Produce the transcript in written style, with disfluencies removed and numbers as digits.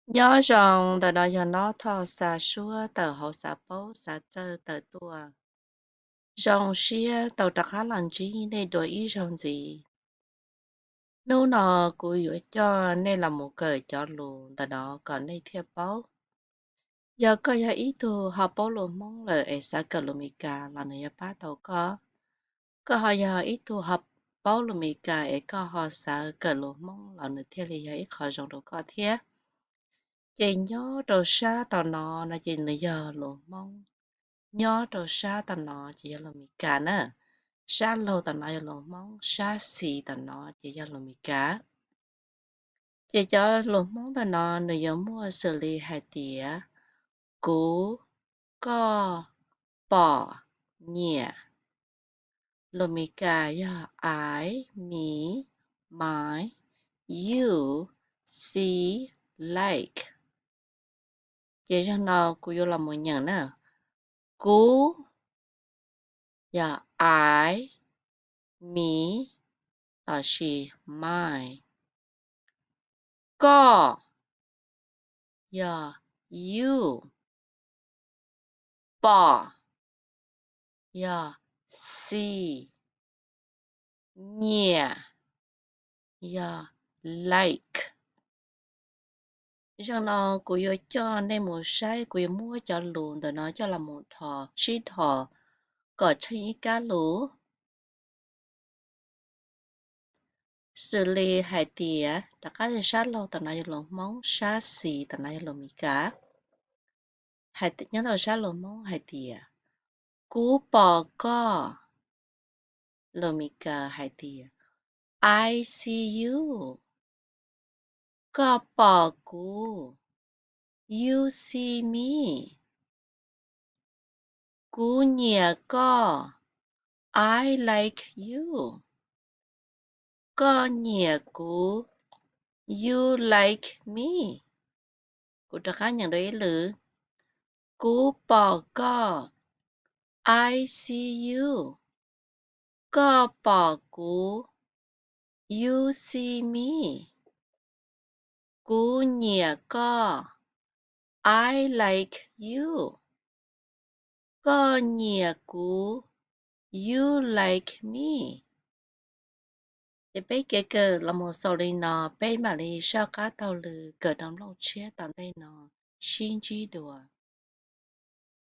Nhớ rằng tờ đó giờ nó thọ xà xua tờ hậu xà bố xà chơ tờ tua. Rằng xia tàu đặc khá lần trí nên đổi ý rằng gì. Nếu nó cụ yếu cho nên là một cờ cho luôn tờ đó còn nên thiệp báo. Giờ có ya ý tu họ bố luôn mong lời ở xã cờ lùm là nơi bá tàu có. Có họ ya ý tu họ bố lùm ở có họ xã cờ lùm mong là nơi thiệp lý ya ý khó rộng đồ có thiệp. Chị nhớ đồ xa tàu nó là chị nửa giờ luôn mong. Nhớ đồ xa tàu nó chỉ là mì cá nè. Xa lâu tàu nó luôn mong. Xa xì tàu nó chỉ là mì cá. Chị cho luôn mong tàu nó nửa giờ mua xử lý hai tía. Cú, co, bò, nhẹ. Luôn mì cá ya I, me, my, you, see, like. Chị cho nó cú vô là một nhận nè. Cú, yeah, I, me, she, mine. Go, yeah, you. Ball, yeah, see. Yeah, yeah, like. Cho nó cũng yêu cho nên một sai cũng mua cho luôn rồi nó cho là một thọ, chi thọ, có thấy cá lú. Xử lý hai tía, đã có thể sát lâu tận này lòng mong, sát xì tận này lòng mì cá. Hai tía nhớ là sát lòng mong hai tía. Cú bò có, lòng mì cá hai tía. I see you. Có bò cú. You see me. Cú nhẹ có. I like you. Có nhẹ cú. You like me. Cú đã khá nhận đối lử. Cú bò có. I see you. Có bò cú. You see me. Cú nhẹ có. I like you. Có nhẹ cú. You like me. Thì bé kể cờ là một số lý nó bé mà lý sao cá tàu lử cờ đóng lâu chia tận đây nó xin chí đùa.